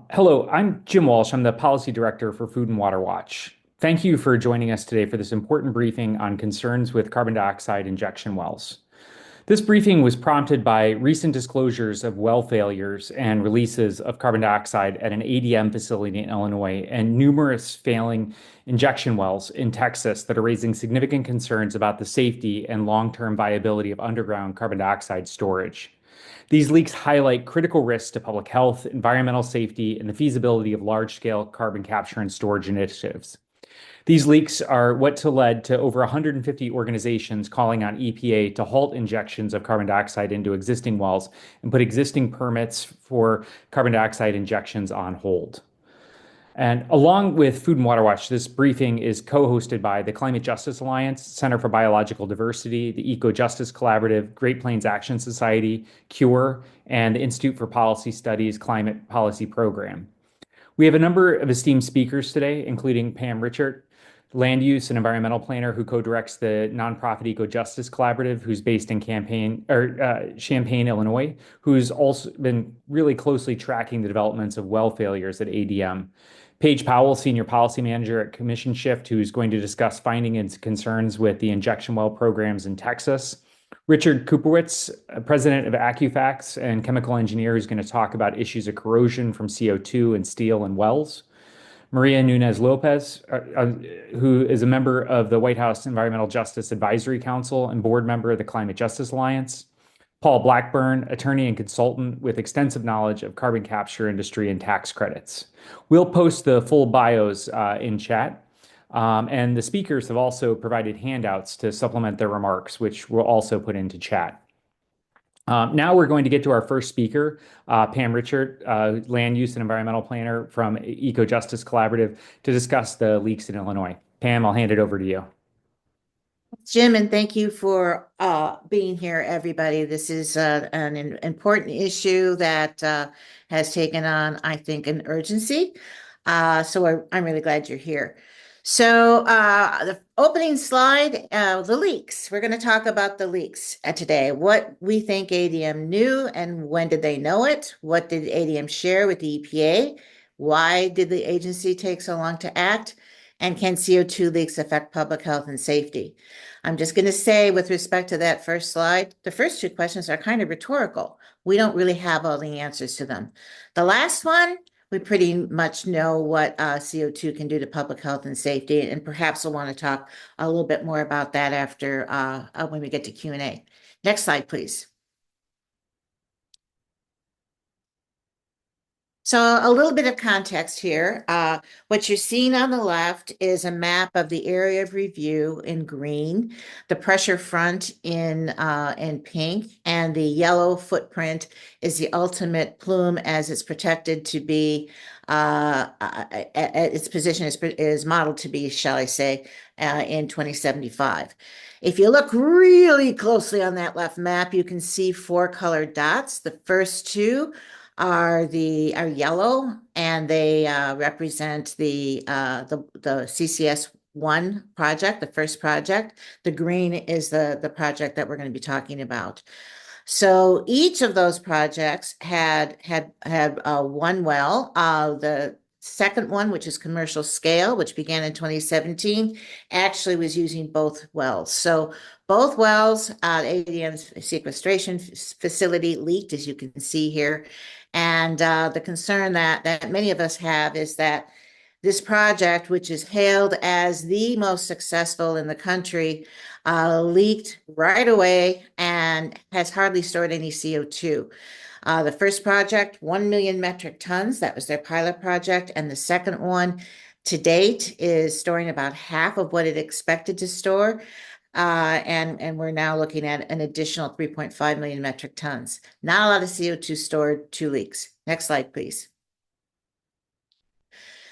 Hello, I'm Jim Walsh. I'm the Policy Director for Food and Water Watch. Thank you for joining us today for this important briefing on concerns with carbon dioxide injection wells. This briefing was prompted by recent disclosures of well failures and releases of carbon dioxide at an ADM facility in Illinois and numerous failing injection wells in Texas that are raising significant concerns about the safety and long-term viability of underground carbon dioxide storage. These leaks highlight critical risks to public health, environmental safety, and the feasibility of large-scale carbon capture and storage initiatives. These leaks are what led to over 150 organizations calling on EPA to halt injections of carbon dioxide into existing wells and put existing permits for carbon dioxide injections on hold. And along with Food and Water Watch, this briefing is co-hosted by the Climate Justice Alliance, Center for Biological Diversity, the Eco Justice Collaborative, Great Plains Action Society, CURE, and the Institute for Policy Studies Climate Policy Program. We have a number of esteemed speakers today, including Pam Richart, land use and environmental planner who co-directs the nonprofit Eco Justice Collaborative, who's based in Champaign, Illinois, who's also been really closely tracking the developments of well failures at ADM. Paige Powell, Senior Policy Manager at Commission Shift, who's going to discuss findings and concerns with the injection well programs in Texas. Richard Kuprewicz, President of Accufacts and chemical engineer, who's going to talk about issues of corrosion from CO2 and steel and wells. Maria Nunez Lopez, who is a member of the White House Environmental Justice Advisory Council and board member of the Climate Justice Alliance. Paul Blackburn, attorney and consultant with extensive knowledge of carbon capture industry and tax credits. We'll post the full bios in chat. And the speakers have also provided handouts to supplement their remarks, which we'll also put into chat. Now we're going to get to our first speaker, Pam Richart, land use and environmental planner from Eco Justice Collaborative, to discuss the leaks in Illinois. Pam, I'll hand it over to you. Jim, and thank you for being here, everybody. This is an important issue that has taken on, I think, an urgency. So I'm really glad you're here. So the opening slide, the leaks. We're going to talk about the leaks today. What we think ADM knew and when did they know it? What did ADM share with the EPA? Why did the agency take so long to act? And can CO2 leaks affect public health and safety? I'm just going to say, with respect to that first slide, the first two questions are kind of rhetorical. We don't really have all the answers to them. The last one, we pretty much know what CO2 can do to public health and safety, and perhaps we'll want to talk a little bit more about that after when we get to Q&A. Next slide, please. So a little bit of context here. What you're seeing on the left is a map of the area of review in green, the pressure front in pink, and the yellow footprint is the ultimate plume as it's protected to be, its position is modeled to be, shall I say, in 2075. If you look really closely on that left map, you can see four colored dots. The first two are yellow, and they represent the CCS1 project, the first project. The green is the project that we're going to be talking about. So each of those projects had one well. The second one, which is commercial scale, which began in 2017, actually was using both wells. So both wells, ADM's sequestration facility leaked, as you can see here. And the concern that many of us have is that this project, which is hailed as the most successful in the country, leaked right away and has hardly stored any CO2. The first project, 1 million metric tons, that was their pilot project. And the second one to date is storing about half of what it expected to store. And we're now looking at an additional 3.5 million metric tons. Not a lot of CO2 stored, two leaks. Next slide, please.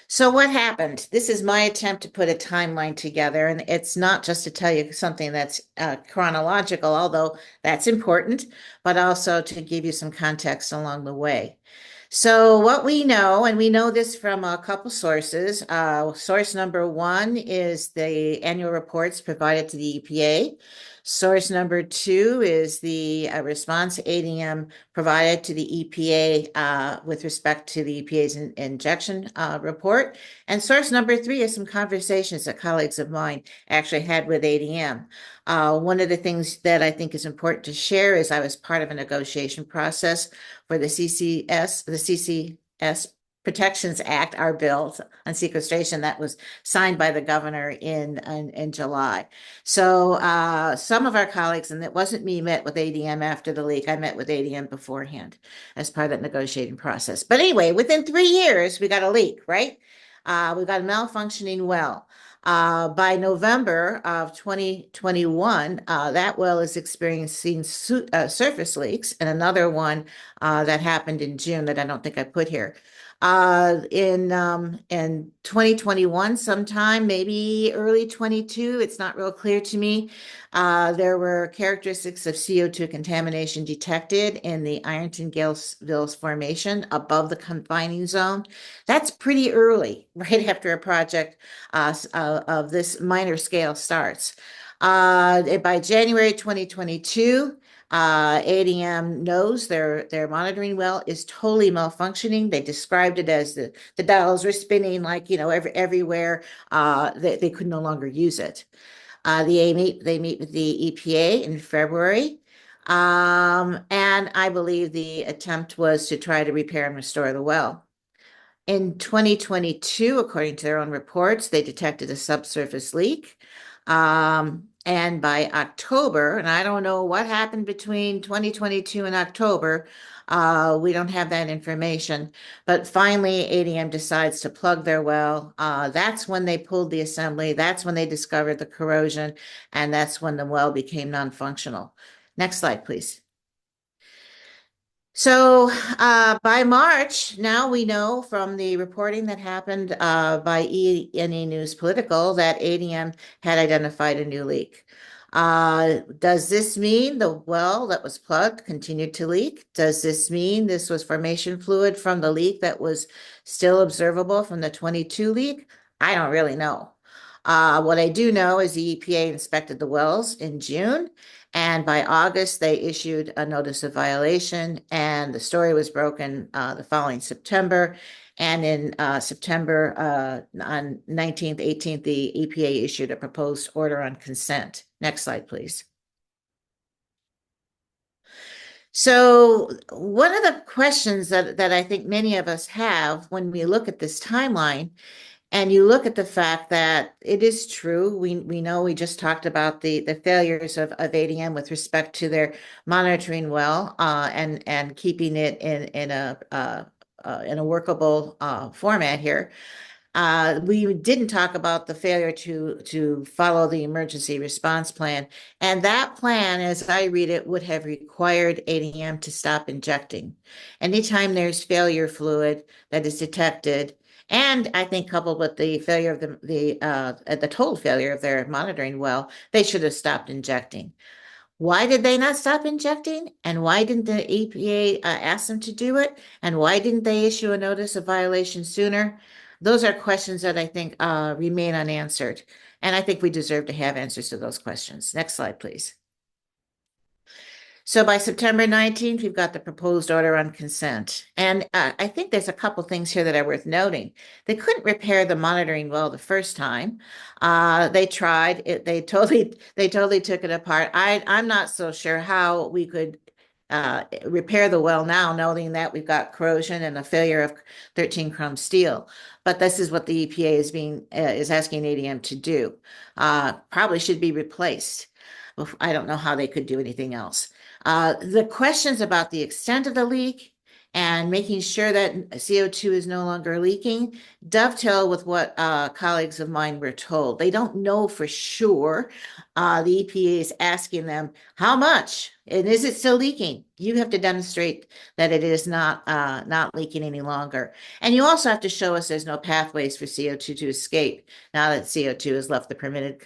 So what happened? This is my attempt to put a timeline together, and it's not just to tell you something that's chronological, although that's important, but also to give you some context along the way. So what we know, and we know this from a couple sources. Source number one is the annual reports provided to the EPA. Source number two is the response ADM provided to the EPA with respect to the EPA's injection report. And source number three is some conversations that colleagues of mine actually had with ADM. One of the things that I think is important to share is I was part of a negotiation process for the CCS Protections Act, our bill on sequestration that was signed by the governor in July. So some of our colleagues, and it wasn't me, met with ADM after the leak. I met with ADM beforehand as part of that negotiating process. But anyway, within 3 years, we got a leak, right? We got a malfunctioning well. By November of 2021, that well is experiencing surface leaks, and another one that happened in June that I don't think I put here. In 2021, sometime, maybe early 22, it's not real clear to me. There were characteristics of CO2 contamination detected in the Ironton Gills Formation above the confining zone. That's pretty early, right after a project of this minor scale starts. By January 2022, ADM knows their monitoring well is totally malfunctioning. They described it as the dials were spinning like, everywhere. They could no longer use it. They meet with the EPA in February. And I believe the attempt was to try to repair and restore the well. In 2022, according to their own reports, they detected a subsurface leak. And by October, and I don't know what happened between 2022 and October, we don't have that information. But finally, ADM decides to plug their well. That's when they pulled the assembly. That's when they discovered the corrosion. And that's when the well became non-functional. Next slide, please. So by March, now we know from the reporting that happened by E&E News Political that ADM had identified a new leak. Does this mean the well that was plugged continued to leak? Does this mean this was formation fluid from the leak that was still observable from the 22 leak? I don't really know. What I do know is the EPA inspected the wells in June, and by August, they issued a notice of violation, and the story was broken the following September. And in September, on 19th, 18th, the EPA issued a proposed order on consent. Next slide, please. So one of the questions that I think many of us have when we look at this timeline, and you look at the fact that it is true, we know we just talked about the failures of ADM with respect to their monitoring well and keeping it in a workable format here. We didn't talk about the failure to follow the emergency response plan. And that plan, as I read it, would have required ADM to stop injecting. Anytime there's failure fluid that is detected, and I think coupled with the failure of the total failure of their monitoring well, they should have stopped injecting. Why did they not stop injecting? And why didn't the EPA ask them to do it? And why didn't they issue a notice of violation sooner? Those are questions that I think remain unanswered. And I think we deserve to have answers to those questions. Next slide, please. So by September 19th, we've got the proposed order on consent. And I think there's a couple things here that are worth noting. They couldn't repair the monitoring well the first time. They tried it. They totally took it apart. I'm not so sure how we could repair the well now, knowing that we've got corrosion and a failure of 13 chrome steel. But this is what the EPA is asking ADM to do. Probably should be replaced. I don't know how they could do anything else. The questions about the extent of the leak and making sure that CO2 is no longer leaking dovetail with what colleagues of mine were told. They don't know for sure. The EPA is asking them, how much? And is it still leaking? You have to demonstrate that it is not leaking any longer. And you also have to show us there's no pathways for CO2 to escape now that CO2 has left the permitted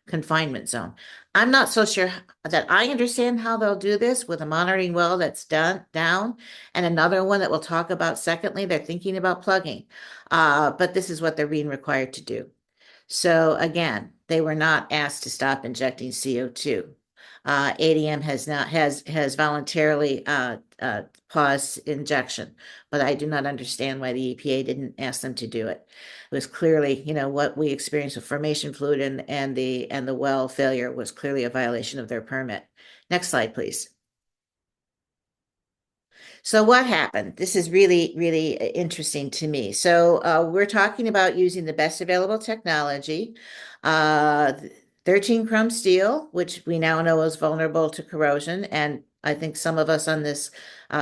confinement zone. I'm not so sure that I understand how they'll do this with a monitoring well that's down and another one that we'll talk about secondly, they're thinking about plugging. But this is what they're being required to do. So again, They were not asked to stop injecting CO2. ADM has voluntarily paused injection, but I do not understand why the EPA didn't ask them to do it. It was clearly, what we experienced with formation fluid and the well failure was clearly a violation of their permit. Next slide, please. So what happened? This is really, really interesting to me. So we're talking about using the best available technology. 13 chrome steel, which we now know is vulnerable to corrosion. And I think some of us on this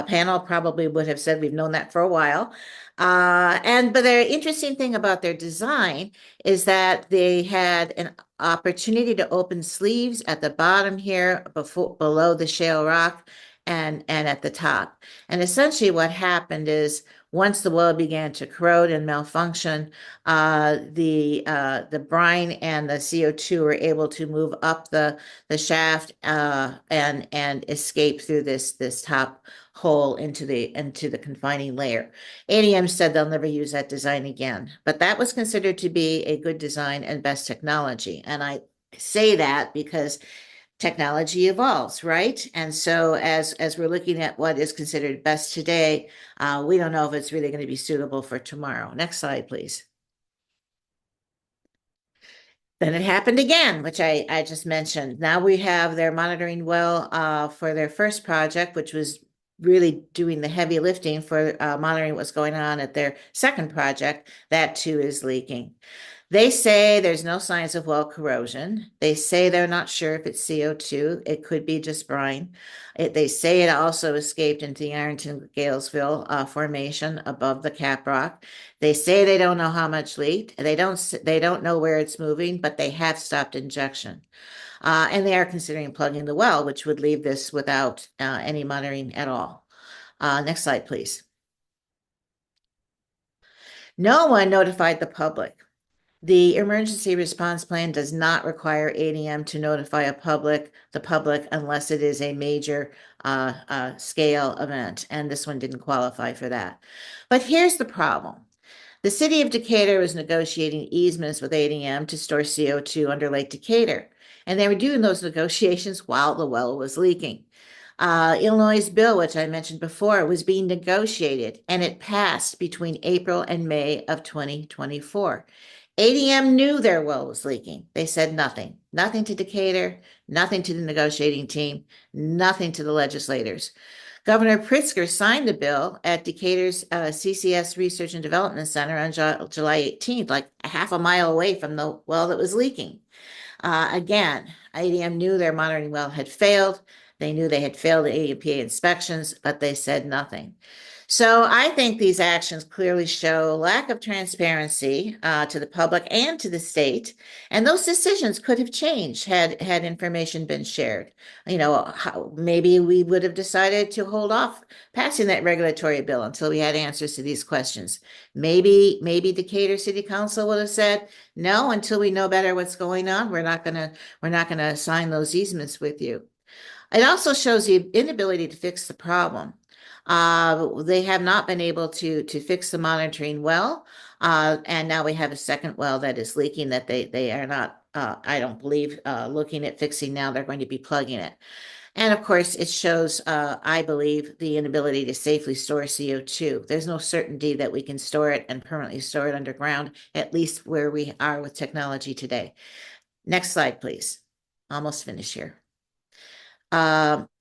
panel probably would have said we've known that for a while. But the interesting thing about their design is that they had an opportunity to open sleeves at the bottom here below the shale rock and at the top. And essentially what happened is once the well began to corrode and malfunction, the brine and the CO2 were able to move up the shaft and escape through this top hole into the confining layer. ADM said they'll never use that design again, but that was considered to be a good design and best technology. And I say that because technology evolves, right? And so as we're looking at what is considered best today, we don't know if it's really going to be suitable for tomorrow. Next slide, please. Then it happened again, which I just mentioned. Now we have their monitoring well for their first project, which was really doing the heavy lifting for monitoring what's going on at their second project. That too is leaking. They say there's no signs of well corrosion. They say they're not sure if it's CO2. It could be just brine. They say it also escaped into the Ironton-Galesville formation above the cap rock. They say they don't know how much leaked. They don't know where it's moving, but they have stopped injection. And they are considering plugging the well, which would leave this without any monitoring at all. Next slide, please. No one notified the public. The emergency response plan does not require ADM to notify the public unless it is a major scale event, and this one didn't qualify for that. But here's the problem. The city of Decatur was negotiating easements with ADM to store CO2 under Lake Decatur, and they were doing those negotiations while the well was leaking. Illinois' bill, which I mentioned before, was being negotiated, and it passed between April and May of 2024. ADM knew their well was leaking. They said nothing. Nothing to Decatur, nothing to the negotiating team, nothing to the legislators. Governor Pritzker signed the bill at Decatur's CCS Research and Development Center on July 18th, like a half a mile away from the well that was leaking. Again, ADM knew their monitoring well had failed. They knew they had failed the EPA inspections, but they said nothing. So I think these actions clearly show lack of transparency to the public and to the state. And those decisions could have changed had information been shared. Maybe we would have decided to hold off passing that regulatory bill until we had answers to these questions. Maybe Decatur City Council would have said, no, until we know better what's going on, we're not gonna sign those easements with you. It also shows the inability to fix the problem. They have not been able to fix the monitoring well, and now we have a second well that is leaking that they are not, I don't believe, looking at fixing now. They're going to be plugging it. And of course, it shows, I believe, the inability to safely store CO2. There's no certainty that we can store it and permanently store it underground, at least where we are with technology today. Next slide, please. Almost finished here.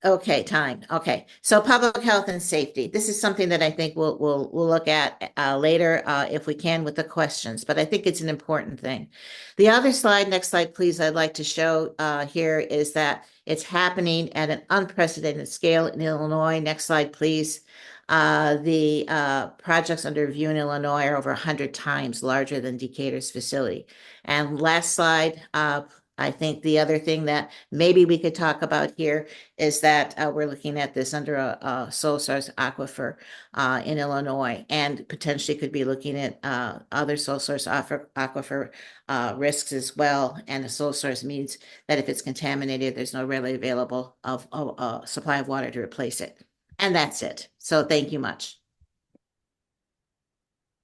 Okay, time. Okay, so public health and safety. This is something that I think we'll look at later if we can with the questions, but I think it's an important thing. The other slide, next slide, please, I'd like to show here is that it's happening at an unprecedented scale in Illinois. Next slide, please. The projects under review in Illinois are over 100 times larger than Decatur's facility. And last slide, I think the other thing that maybe we could talk about here is that we're looking at this under a sole source aquifer in Illinois, and potentially could be looking at other sole source aquifer risks as well. And a sole source means that if it's contaminated, there's no readily available supply of water to replace it. And that's it. So thank you much.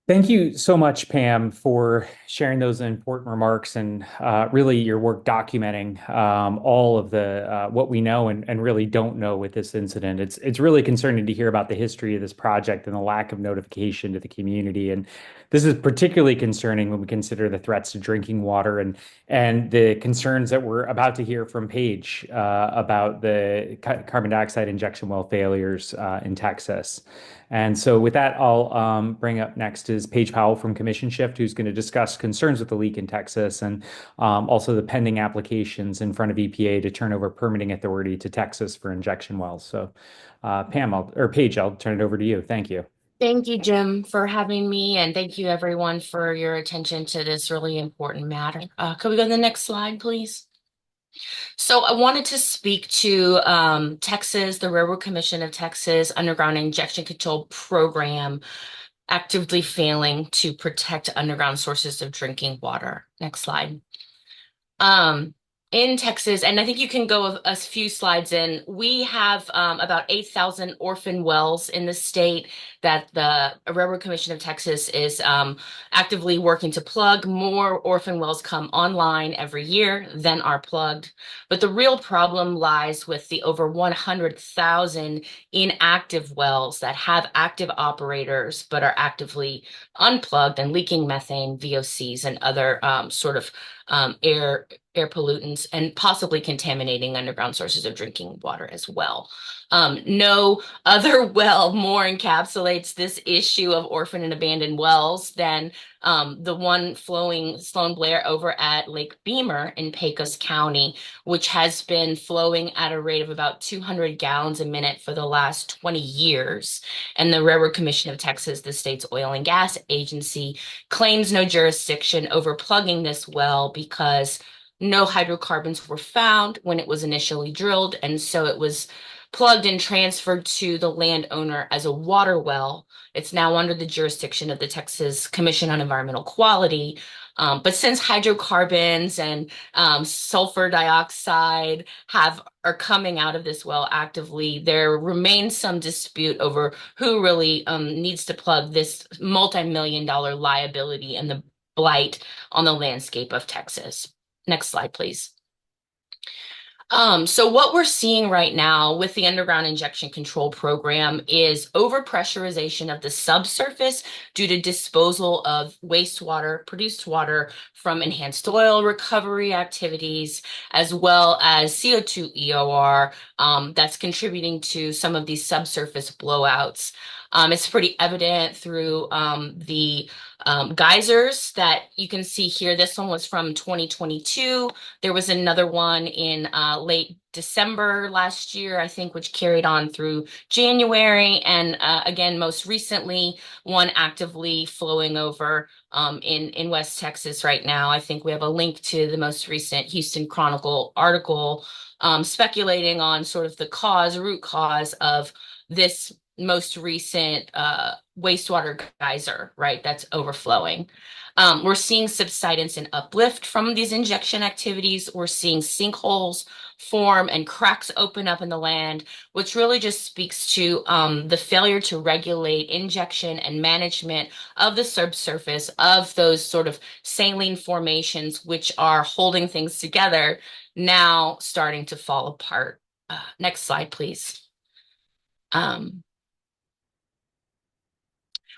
Thank you so much, Pam, for sharing those important remarks and really your work documenting all of the what we know and really don't know with this incident. It's really concerning to hear about the history of this project and the lack of notification to the community. And this is particularly concerning when we consider the threats to drinking water and the concerns that we're about to hear from Paige about the carbon dioxide injection well failures in Texas. And so with that, I'll bring up next is Paige Powell from Commission Shift, who's going to discuss concerns with the leak in Texas and also the pending applications in front of EPA to turn over permitting authority to Texas for injection wells. So Paige, I'll turn it over to you. Thank you. Thank you, Jim, for having me, and thank you everyone for your attention to this really important matter. Could we go to the next slide, please? So I wanted to speak to Texas, the Railroad Commission of Texas Underground Injection Control Program actively failing to protect underground sources of drinking water. Next slide. In Texas, and I think you can go a few slides in, we have about 8,000 orphan wells in the state that the Railroad Commission of Texas is actively working to plug. More orphan wells come online every year than are plugged. But the real problem lies with the over 100,000 inactive wells that have active operators but are actively unplugged and leaking methane, VOCs, and other air pollutants and possibly contaminating underground sources of drinking water as well. No other well more encapsulates this issue of orphan and abandoned wells than the one flowing Sloan Blair over at Lake Beamer in Pecos County, which has been flowing at a rate of about 200 gallons a minute for the last 20 years. And the Railroad Commission of Texas, the state's oil and gas agency, claims no jurisdiction over plugging this well because no hydrocarbons were found when it was initially drilled, and so it was plugged and transferred to the landowner as a water well. It's now under the jurisdiction of the Texas Commission on Environmental Quality. But since hydrocarbons and sulfur dioxide are coming out of this well actively, there remains some dispute over who really needs to plug this multi-million-dollar liability and the blight on the landscape of Texas. Next slide, please. So what we're seeing right now with the underground injection control program is overpressurization of the subsurface due to disposal of wastewater, produced water from enhanced oil recovery activities, as well as CO2 EOR that's contributing to some of these subsurface blowouts. It's pretty evident through the geysers that you can see here. This one was from 2022. There was another one in late December last year, I think, which carried on through January. And again, most recently, one actively flowing over in West Texas right now. I think we have a link to the most recent Houston Chronicle article speculating on sort of the root cause of this most recent wastewater geyser, right, that's overflowing. We're seeing subsidence and uplift from these injection activities. We're seeing sinkholes form and cracks open up in the land, which really just speaks to the failure to regulate injection and management of the subsurface of those sort of saline formations, which are holding things together, now starting to fall apart. Next slide, please.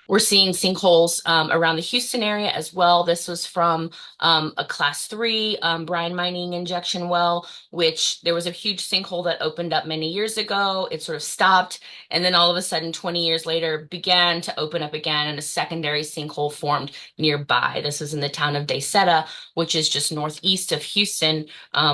We're seeing sinkholes around the Houston area as well. This was from a class 3 brine mining injection well, which there was a huge sinkhole that opened up many years ago. It sort of stopped, and then all of a sudden, 20 years later, began to open up again, and a secondary sinkhole formed nearby. This is in the town of Daycetta, which is just northeast of Houston,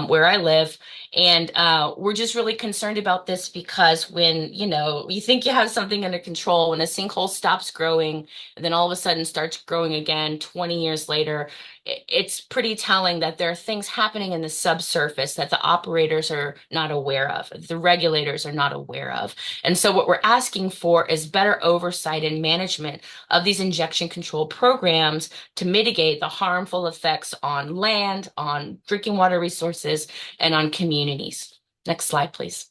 where I live. And we're just really concerned about this because when, you think you have something under control, when a sinkhole stops growing and then all of a sudden starts growing again 20 years later, it's pretty telling that there are things happening in the subsurface that the operators are not aware of, the regulators are not aware of. And so what we're asking for is better oversight and management of these injection control programs to mitigate the harmful effects on land, on drinking water resources, and on communities. Next slide, please.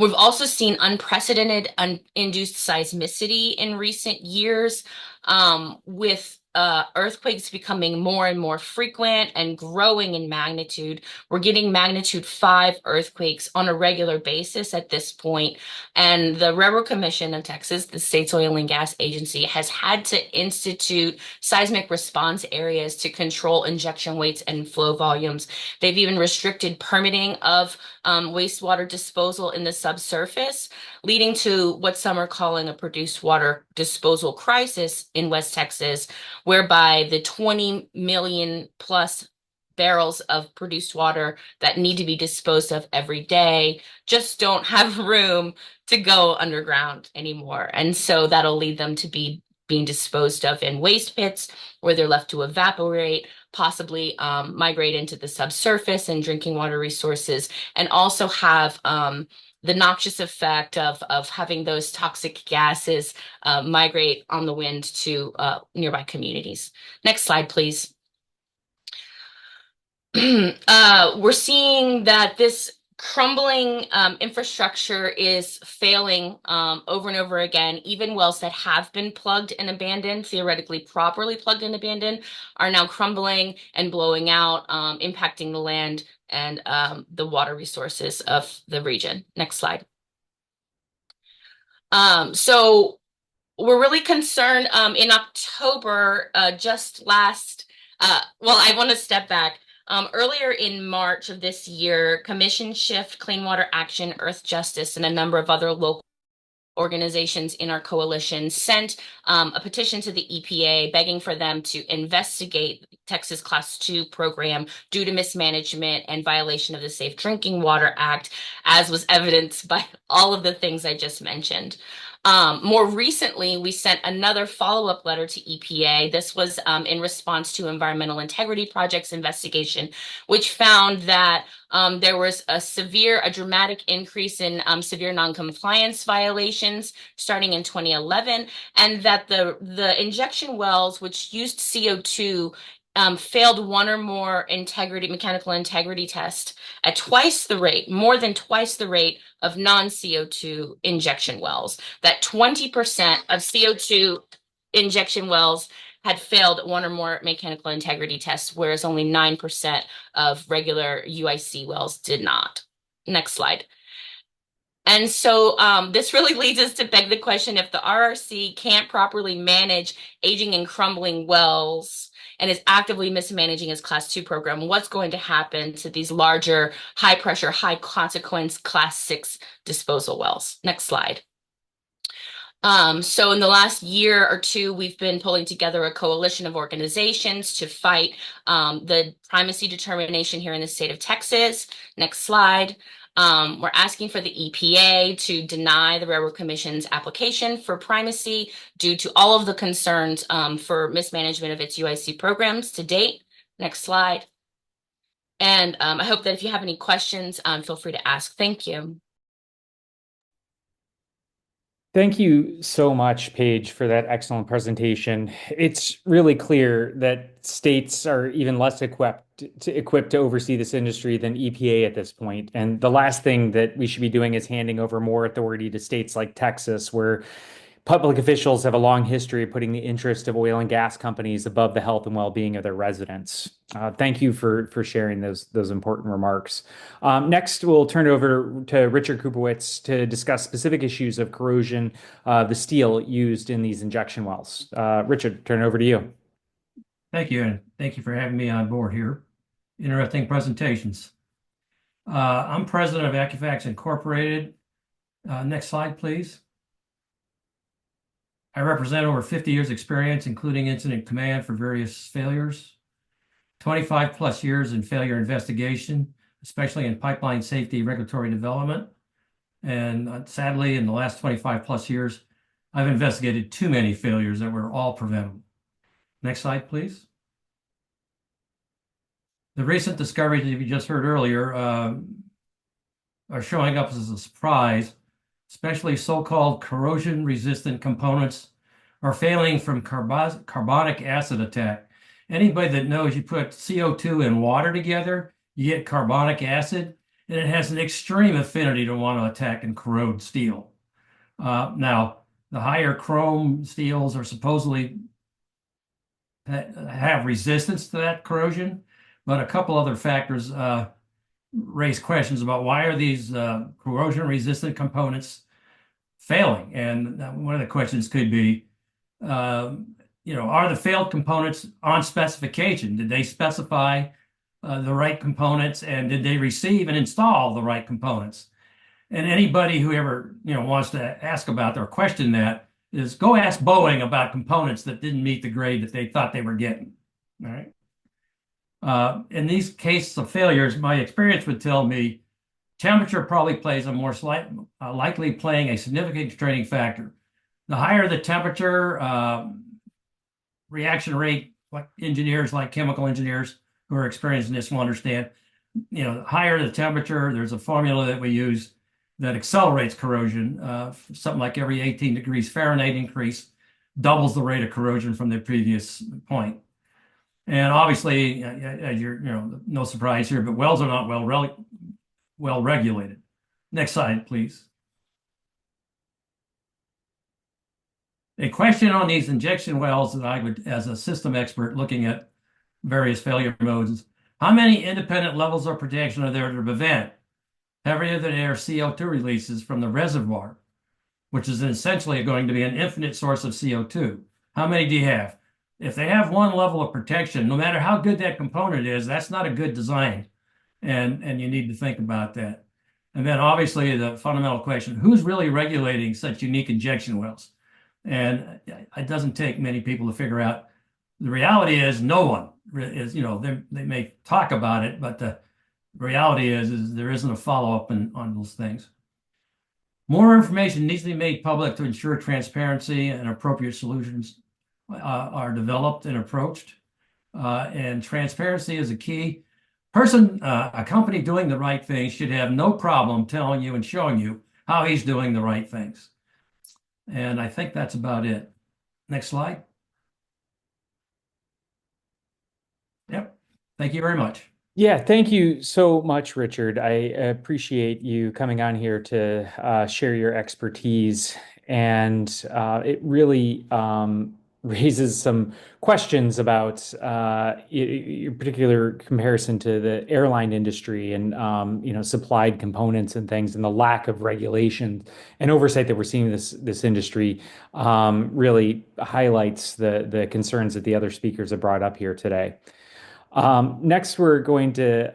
We've also seen unprecedented induced seismicity in recent years, with earthquakes becoming more and more frequent and growing in magnitude. We're getting magnitude 5 earthquakes on a regular basis at this point. And the Railroad Commission of Texas, the state's oil and gas agency, has had to institute seismic response areas to control injection weights and flow volumes. They've even restricted permitting of wastewater disposal in the subsurface, leading to what some are calling a produced water disposal crisis in West Texas, whereby the 20 million plus barrels of produced water that need to be disposed of every day just don't have room to go underground anymore. And so that'll lead them to being disposed of in waste pits where they're left to evaporate, possibly migrate into the subsurface and drinking water resources, and also have the noxious effect of having those toxic gases migrate on the wind to nearby communities. Next slide, please. We're seeing that this crumbling infrastructure is failing over and over again. Even wells that have been plugged and abandoned, theoretically properly plugged and abandoned, are now crumbling and blowing out, impacting the land and the water resources of the region. Next slide. So we're really concerned in October, just last, well, I want to step back. Earlier in March of this year, Commission Shift, Clean Water Action, Earth Justice, and a number of other local organizations in our coalition sent a petition to the EPA begging for them to investigate Texas Class 2 program due to mismanagement and violation of the Safe Drinking Water Act, as was evidenced by all of the things I just mentioned. More recently, we sent another follow-up letter to EPA. This was in response to Environmental Integrity Project's investigation, which found that there was a dramatic increase in severe noncompliance violations starting in 2011, and that the injection wells, which used CO2, failed one or more mechanical integrity tests at more than twice the rate of non-CO2 injection wells. That 20% of CO2 injection wells had failed one or more mechanical integrity tests, whereas only 9% of regular UIC wells did not. Next slide. And so this really leads us to beg the question, if the RRC can't properly manage aging and crumbling wells and is actively mismanaging its Class 2 program, what's going to happen to these larger, high-pressure, high-consequence Class 6 disposal wells? Next slide. So in the last year or two, we've been pulling together a coalition of organizations to fight the primacy determination here in the state of Texas. Next slide. We're asking for the EPA to deny the Railroad Commission's application for primacy due to all of the concerns for mismanagement of its UIC programs to date. Next slide. And I hope that if you have any questions, feel free to ask. Thank you. Thank you so much, Paige, for that excellent presentation. It's really clear that states are even less equipped to oversee this industry than EPA at this point. And the last thing that we should be doing is handing over more authority to states like Texas, where public officials have a long history of putting the interest of oil and gas companies above the health and well-being of their residents. Thank you for sharing those important remarks. Next, we'll turn it over to Richard Kuprewicz to discuss specific issues of corrosion of the steel used in these injection wells. Richard, turn it over to you. Thank you, and thank you for having me on board here. Interesting presentations. I'm president of Accufacts Incorporated. Next slide, please. I represent over 50 years experience, including incident command for various failures, 25 plus years in failure investigation, especially in pipeline safety regulatory development. And sadly, in the last 25 plus years, I've investigated too many failures that were all preventable. Next slide, please. The recent discoveries that you just heard earlier are showing up as a surprise. Especially so-called corrosion-resistant components are failing from carbonic acid attack. Anybody that knows you put CO2 and water together, you get carbonic acid, and it has an extreme affinity to want to attack and corrode steel. Now, the higher chrome steels are supposedly have resistance to that corrosion, but a couple other factors raise questions about why are these corrosion-resistant components failing? And one of the questions could be, are the failed components on specification? Did they specify the right components, and did they receive and install the right components? And anybody who ever wants to ask about or question that is go ask Boeing about components that didn't meet the grade that they thought they were getting. All right. In these cases of failures, my experience would tell me temperature probably plays a more likely playing a significant constraining factor. The higher the temperature, reaction rate, like engineers, like chemical engineers who are experienced in this will understand, the higher the temperature, there's a formula that we use that accelerates corrosion. Something like every 18 degrees Fahrenheit increase doubles the rate of corrosion from the previous point. And obviously, as you're, no surprise here, but wells are not well regulated. Next slide, please. A question on these injection wells that I would, as a system expert looking at various failure modes, is how many independent levels of protection are there to prevent heavier than air CO2 releases from the reservoir, which is essentially going to be an infinite source of CO2? How many do you have? If they have one level of protection, no matter how good that component is, that's not a good design. And you need to think about that. And then obviously the fundamental question, who's really regulating such unique injection wells? And it doesn't take many people to figure out. The reality is no one is, they may talk about it, but the reality is there isn't a follow-up on those things. More information needs to be made public to ensure transparency and appropriate solutions are developed and approached. And transparency is a key. A company doing the right things should have no problem telling you and showing you how he's doing the right things. And I think that's about it. Next slide. Yep. Thank you very much. Yeah, thank you so much, Richard. I appreciate you coming on here to share your expertise. And it really raises some questions about your particular comparison to the airline industry and supplied components and things, and the lack of regulation and oversight that we're seeing in this industry really highlights the concerns that the other speakers have brought up here today. Next, we're going to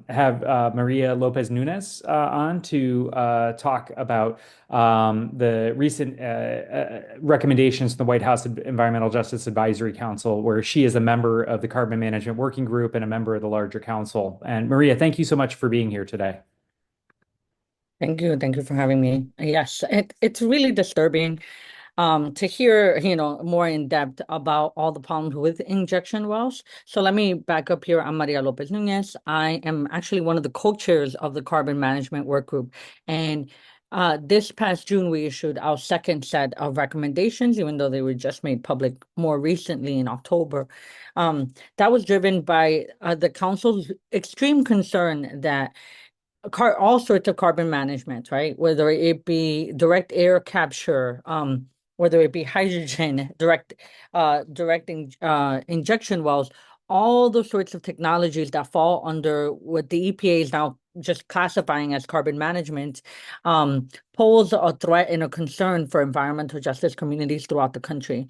have Maria Lopez-Nuñez on to talk about the recent recommendations from the White House Environmental Justice Advisory Council, where she is a member of the Carbon Management Working Group and a member of the larger council. And Maria, thank you so much for being here today. Thank you. Thank you for having me. Yes, it's really disturbing to hear, more in depth about all the problems with injection wells. So let me back up here. I'm Maria Lopez-Nuñez. I am actually one of the co-chairs of the Carbon Management Work Group. And this past June, we issued our second set of recommendations, even though they were just made public more recently in October. That was driven by the council's extreme concern that all sorts of carbon management, right? Whether it be direct air capture, whether it be hydrogen, directing injection wells, all those sorts of technologies that fall under what the EPA is now just classifying as carbon management, pose a threat and a concern for environmental justice communities throughout the country.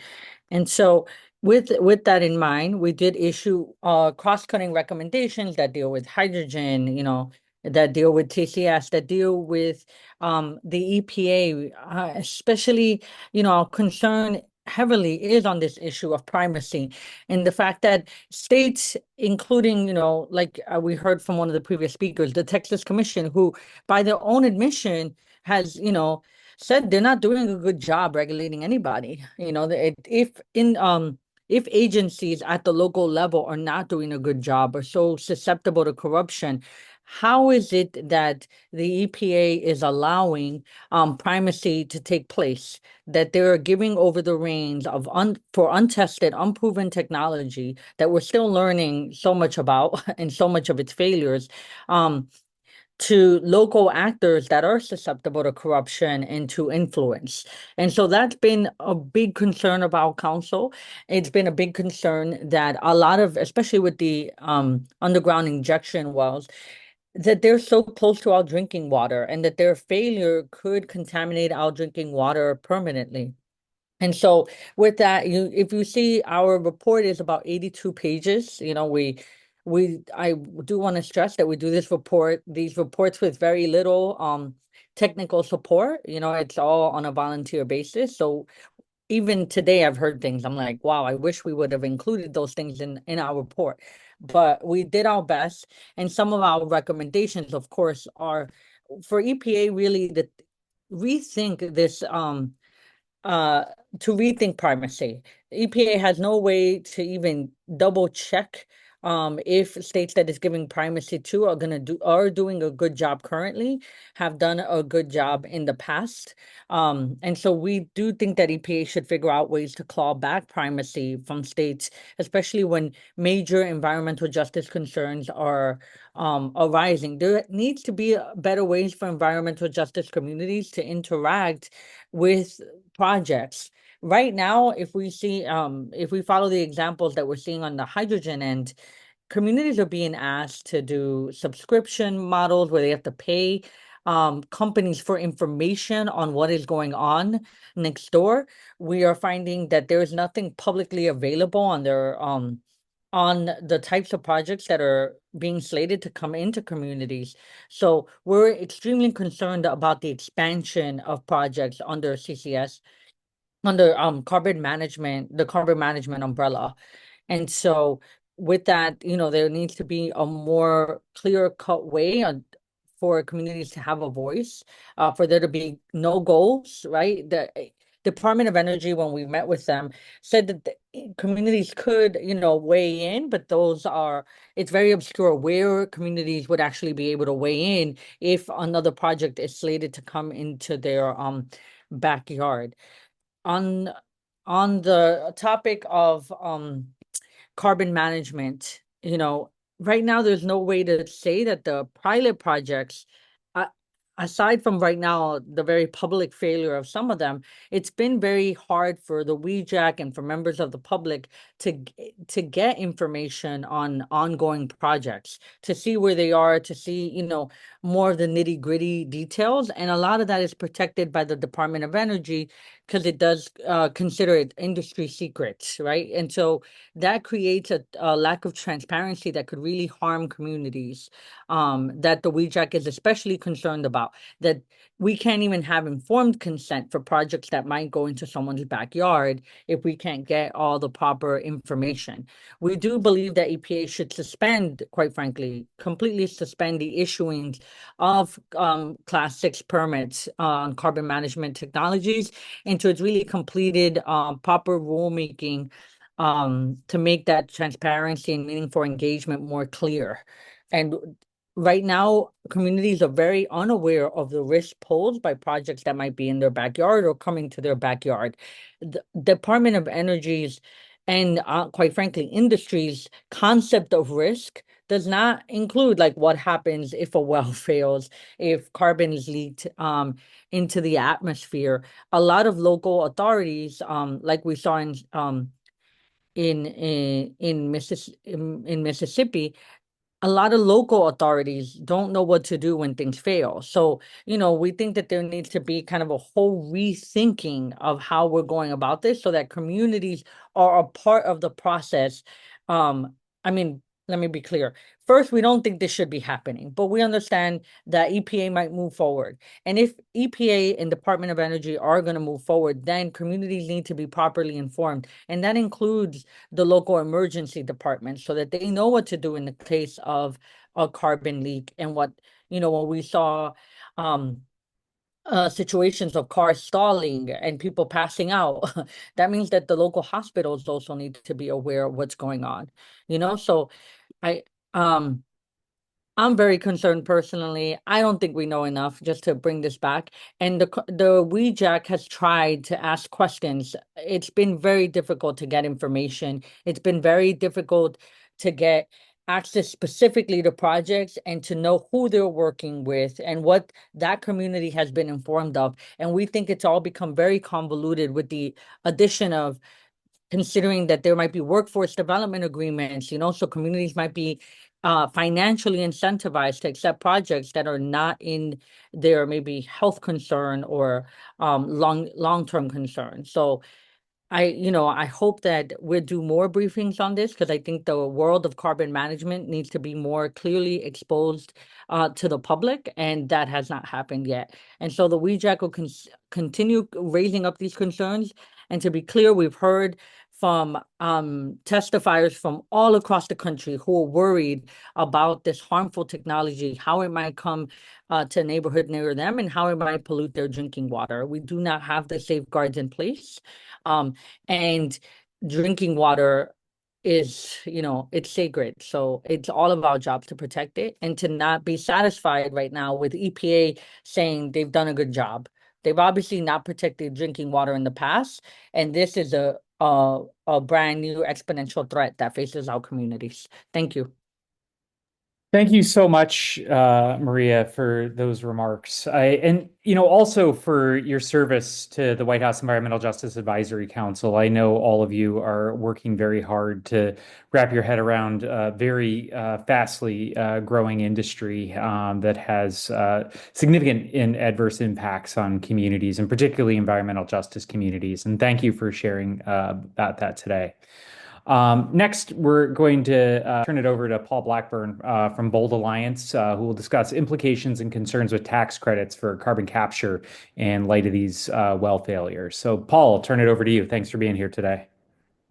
And so with that in mind, we did issue cross-cutting recommendations that deal with hydrogen, that deal with TCS, that deal with the EPA, especially, our concern heavily is on this issue of primacy and the fact that states, including, like we heard from one of the previous speakers, the Texas Commission, who by their own admission has, said they're not doing a good job regulating anybody. If agencies at the local level are not doing a good job or so susceptible to corruption, how is it that the EPA is allowing primacy to take place, that they're giving over the reins for untested, unproven technology that we're still learning so much about and so much of its failures? to local actors that are susceptible to corruption and to influence. And so that's been a big concern of our council. It's been a big concern that a lot of, especially with the underground injection wells, that they're so close to our drinking water and that their failure could contaminate our drinking water permanently. And so with that, if you see our report is about 82 pages, I do want to stress that we do these reports with very little technical support. It's all on a volunteer basis. So even today I've heard things, I'm like, wow, I wish we would have included those things in our report. But we did our best. And some of our recommendations, of course, are for EPA really to rethink this to rethink primacy. EPA has no way to even double check if states that it's giving primacy to are doing a good job currently, have done a good job in the past. And so we do think that EPA should figure out ways to claw back primacy from states, especially when major environmental justice concerns are arising. There needs to be better ways for environmental justice communities to interact with projects. Right now, if we follow the examples that we're seeing on the hydrogen end, communities are being asked to do subscription models where they have to pay companies for information on what is going on next door. We are finding that there is nothing publicly available on their on the types of projects that are being slated to come into communities. So we're extremely concerned about the expansion of projects under CCS, under the carbon management umbrella. And so with that, there needs to be a more clear-cut way for communities to have a voice, for there to be no goals, right? The Department of Energy, when we met with them, said that the communities could, weigh in, but it's very obscure where communities would actually be able to weigh in if another project is slated to come into their backyard. On the topic of carbon management, right now there's no way to say that the pilot projects, aside from right now the very public failure of some of them, it's been very hard for the WEJAC and for members of the public to get information on ongoing projects, to see where they are, to see more of the nitty-gritty details. And a lot of that is protected by the Department of Energy because it does consider it industry secrets, right? And so that creates a lack of transparency that could really harm communities, that the WEJAC is especially concerned about, that we can't even have informed consent for projects that might go into someone's backyard if we can't get all the proper information. We do believe that EPA should suspend, quite frankly, completely suspend the issuing of Class 6 permits on carbon management technologies until it's really completed proper rulemaking to make that transparency and meaningful engagement more clear. And right now, communities are very unaware of the risk posed by projects that might be in their backyard or coming to their backyard. The Department of Energy's and quite frankly, industry's concept of risk does not include like what happens if a well fails, if carbon is leaked into the atmosphere. A lot of local authorities, like we saw in Mississippi, a lot of local authorities don't know what to do when things fail. So, we think that there needs to be kind of a whole rethinking of how we're going about this so that communities are a part of the process. Let me be clear. First, we don't think this should be happening, but we understand that EPA might move forward. And if EPA and Department of Energy are going to move forward, then communities need to be properly informed. And that includes the local emergency department so that they know what to do in the case of a carbon leak. And when we saw situations of cars stalling and people passing out, that means that the local hospitals also need to be aware of what's going on, So I'm very concerned personally. I don't think we know enough, just to bring this back. And the WEJAC has tried to ask questions. It's been very difficult to get information. It's been very difficult to get access specifically to projects and to know who they're working with and what that community has been informed of. And we think it's all become very convoluted with the addition of considering that there might be workforce development agreements, so communities might be financially incentivized to accept projects that are not in their maybe health concern or long-term concern. So I hope that we'll do more briefings on this because I think the world of carbon management needs to be more clearly exposed to the public, and that has not happened yet. And so the WEJAC will continue raising up these concerns. And to be clear, we've heard from testifiers from all across the country who are worried about this harmful technology, how it might come to a neighborhood near them, and how it might pollute their drinking water. We do not have the safeguards in place. And drinking water is, it's sacred. So it's all of our jobs to protect it and to not be satisfied right now with EPA saying they've done a good job. They've obviously not protected drinking water in the past, and this is a brand new exponential threat that faces our communities. Thank you. Thank you so much, Maria, for those remarks. And also for your service to the White House Environmental Justice Advisory Council. I know all of you are working very hard to wrap your head around a very fastly growing industry that has significant and adverse impacts on communities, and particularly environmental justice communities. And thank you for sharing about that today. Next, we're going to turn it over to Paul Blackburn from Bold Alliance, who will discuss implications and concerns with tax credits for carbon capture in light of these well failures. So, Paul, I'll turn it over to you. Thanks for being here today.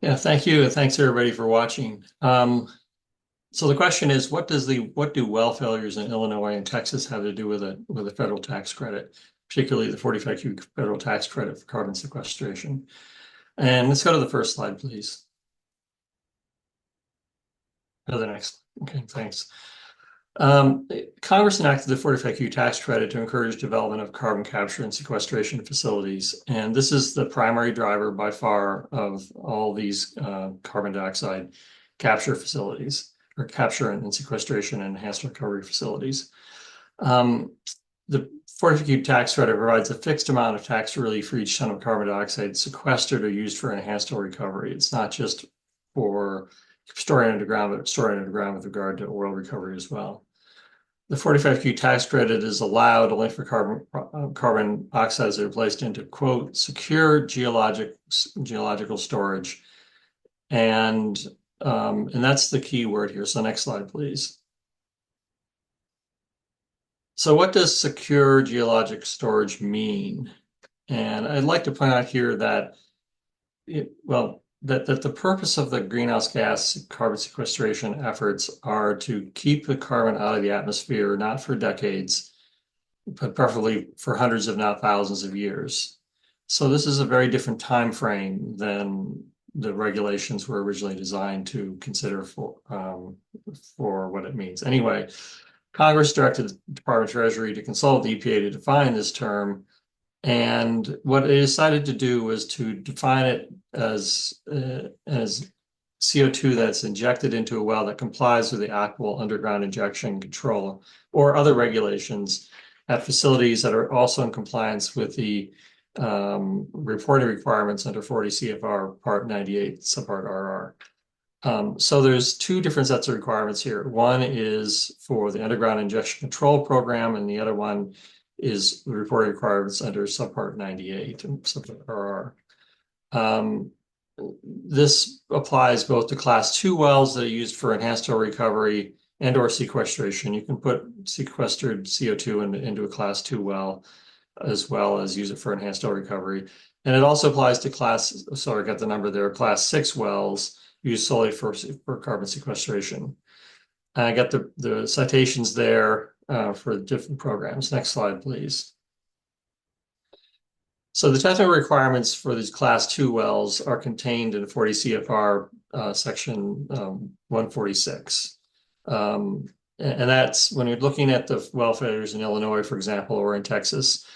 Yeah, thank you, and thanks everybody for watching. So the question is, what do well failures in Illinois and Texas have to do with a federal tax credit, particularly the 45Q federal tax credit for carbon sequestration? And let's go to the first slide, please. Go to the next. Okay, thanks. Congress enacted the 45Q tax credit to encourage development of carbon capture and sequestration facilities. And this is the primary driver by far of all these carbon dioxide capture facilities, or capture and sequestration and enhanced recovery facilities. The 45Q tax credit provides a fixed amount of tax relief for each ton of carbon dioxide sequestered or used for enhanced oil recovery. It's not just for storing underground, but storing underground with regard to oil recovery as well. The 45Q tax credit is allowed only for carbon oxides that are placed into, quote, secure geological storage. And that's the key word here. So next slide, please. So what does secure geologic storage mean? And I'd like to point out here that, that the purpose of the greenhouse gas carbon sequestration efforts are to keep the carbon out of the atmosphere, not for decades, but preferably for hundreds, if not thousands of years. So this is a very different time frame than the regulations were originally designed to consider for what it means. Anyway, Congress directed the Department of Treasury to consult the EPA to define this term. And what they decided to do was to define it as CO2 that's injected into a well that complies with the applicable underground injection control or other regulations at facilities that are also in compliance with the reporting requirements under 40 CFR Part 98, subpart RR. So there's two different sets of requirements here. One is for the underground injection control program, and the other one is the reporting requirements under subpart 98 and subpart RR. This applies both to class 2 wells that are used for enhanced oil recovery and or sequestration. You can put sequestered CO2 into a class 2 well as use it for enhanced oil recovery. And it also applies to class 6 wells used solely for carbon sequestration. I got the citations there for different programs. Next slide, please. So the technical requirements for these class 2 wells are contained in 40 CFR section 146. And that's when you're looking at the well failures in Illinois, for example, or in Texas,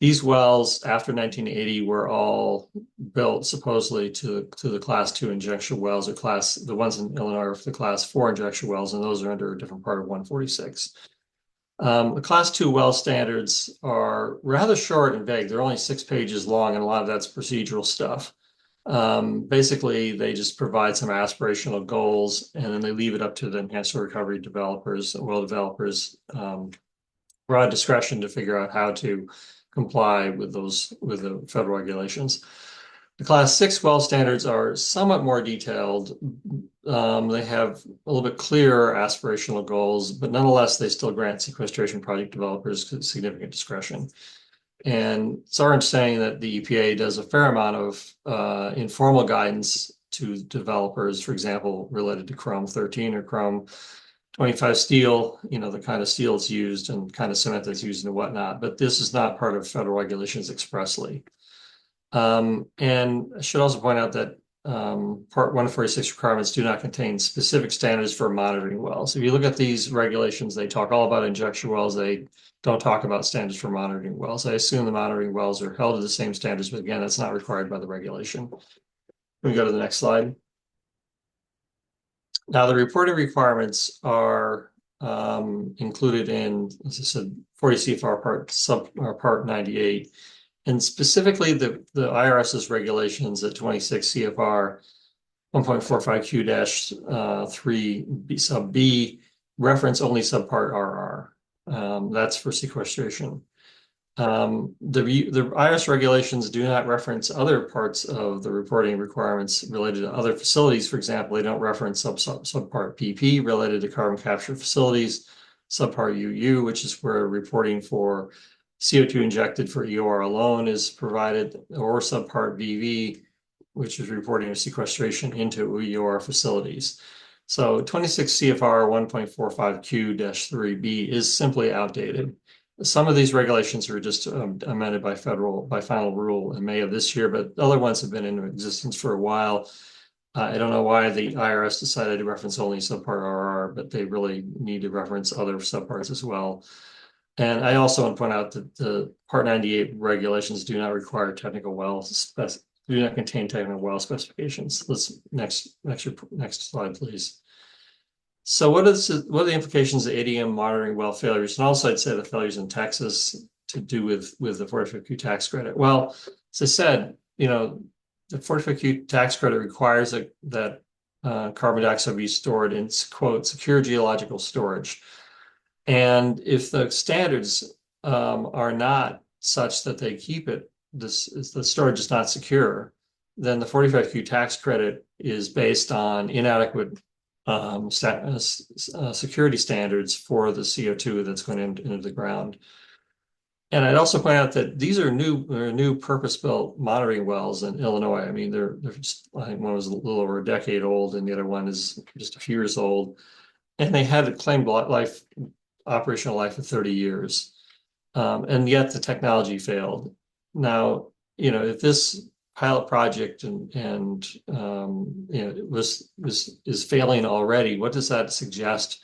These wells after 1980 were all built supposedly to the class 2 injection wells, or the ones in Illinois are the class 4 injection wells, and those are under a different part of 146. The class 2 well standards are rather short and vague. They're only 6 pages long, and a lot of that's procedural stuff. Basically, they just provide some aspirational goals, and then they leave it up to the enhanced oil recovery developers, well developers, broad discretion to figure out how to comply with the federal regulations. The class 6 well standards are somewhat more detailed. They have a little bit clearer aspirational goals, but nonetheless, they still grant sequestration project developers significant discretion. And it's our understanding that the EPA does a fair amount of informal guidance to developers, for example, related to Chrome 13 or Chrome 25 steel, the kind of steel that's used and kind of cement that's used and whatnot. But this is not part of federal regulations expressly. And I should also point out that Part 146 requirements do not contain specific standards for monitoring wells. If you look at these regulations, they talk all about injection wells. They don't talk about standards for monitoring wells. I assume the monitoring wells are held to the same standards, but again, that's not required by the regulation. We go to the next slide. Now, the reporting requirements are included in, as I said, 40 CFR Part 98. And specifically, the IRS's regulations at 26 CFR 1.45Q-3 sub B reference only subpart RR. That's for sequestration. The IRS regulations do not reference other parts of the reporting requirements related to other facilities. For example, they don't reference subpart PP related to carbon capture facilities, subpart UU, which is where reporting for CO2 injected for EOR alone is provided, or subpart VV, which is reporting of sequestration into EOR facilities. So 26 CFR 1.45Q-3B is simply outdated. Some of these regulations were just amended by final rule in May of this year, but other ones have been in existence for a while. I don't know why the IRS decided to reference only subpart RR, but they really need to reference other subparts as well. And I also want to point out that the Part 98 regulations do not require technical wells, do not contain technical well specifications. Next slide, please. So what are the implications of ADM monitoring well failures? And also I'd say the failures in Texas to do with the 45Q tax credit. Well, as I said, the 45Q tax credit requires that carbon dioxide be stored in, quote, secure geological storage. And if the standards are not such that they keep it, the storage is not secure, then the 45Q tax credit is based on inadequate security standards for the CO2 that's going into the ground. And I'd also point out that these are new purpose-built monitoring wells in Illinois. I mean, they're just, I think one was a little over a decade old, and the other one is just a few years old. And they had a claimed operational life of 30 years. And yet the technology failed. Now, if this pilot project is failing already, what does that suggest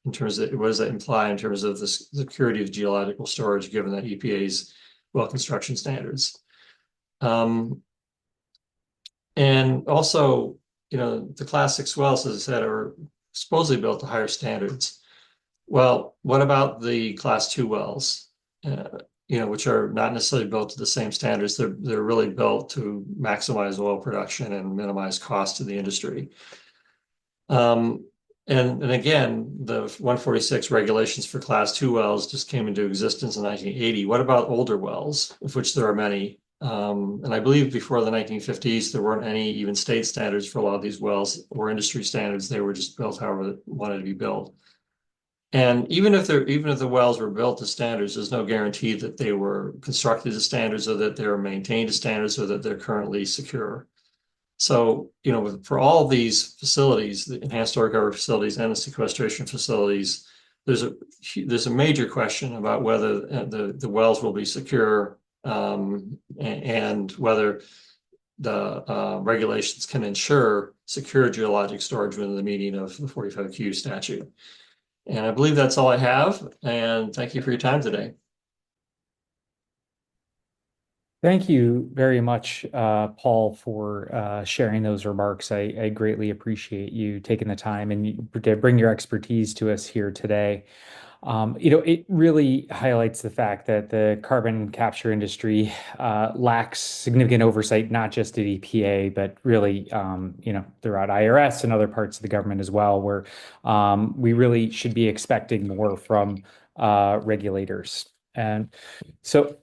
in terms of, what does that imply in terms of the security of geological storage, given that EPA's well construction standards? And also, the class 6 wells, as I said, are supposedly built to higher standards. Well, what about the class 2 wells, which are not necessarily built to the same standards? They're really built to maximize oil production and minimize cost to the industry. And again, the 146 regulations for class 2 wells just came into existence in 1980. What about older wells, of which there are many? And I believe before the 1950s, there weren't any even state standards for a lot of these wells or industry standards. They were just built however they wanted to be built. And even if the wells were built to standards, there's no guarantee that they were constructed to standards, or that they were maintained to standards, or that they're currently secure. So, for all of these facilities, the enhanced oil recovery facilities and the sequestration facilities, there's a major question about whether the wells will be secure, and whether the regulations can ensure secure geologic storage within the meaning of the 45Q statute. And I believe that's all I have. And thank you for your time today. Thank you very much, Paul, for sharing those remarks. I greatly appreciate you taking the time and to bring your expertise to us here today. It really highlights the fact that the carbon capture industry lacks significant oversight, not just at EPA, but really, throughout IRS and other parts of the government as well, where we really should be expecting more from regulators. And so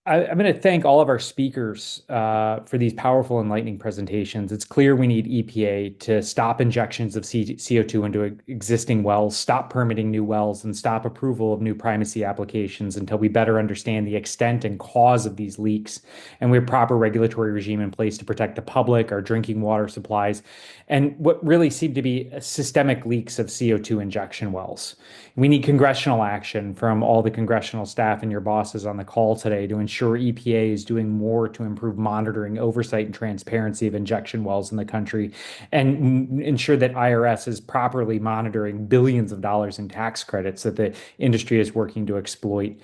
I'm going to thank all of our speakers for these powerful, enlightening presentations. It's clear we need EPA to stop injections of CO2 into existing wells, stop permitting new wells, and stop approval of new primacy applications until we better understand the extent and cause of these leaks. And we have proper regulatory regime in place to protect the public, our drinking water supplies, and what really seem to be systemic leaks of CO2 injection wells. We need congressional action from all the congressional staff and your bosses on the call today to ensure EPA is doing more to improve monitoring, oversight, and transparency of injection wells in the country, and ensure that IRS is properly monitoring billions of dollars in tax credits that the industry is working to exploit.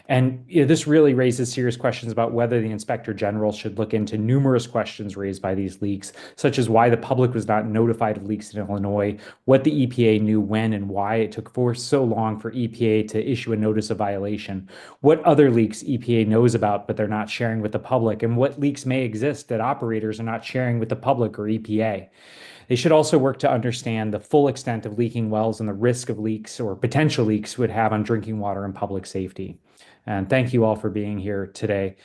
And this really raises serious questions about whether the Inspector General should look into numerous questions raised by these leaks, such as why the public was not notified of leaks in Illinois, what the EPA knew when and why it took so long for EPA to issue a notice of violation, what other leaks EPA knows about but they're not sharing with the public, and what leaks may exist that operators are not sharing with the public or EPA. They should also work to understand the full extent of leaking wells and the risk of leaks or potential leaks would have on drinking water and public safety. And thank you all for being here today.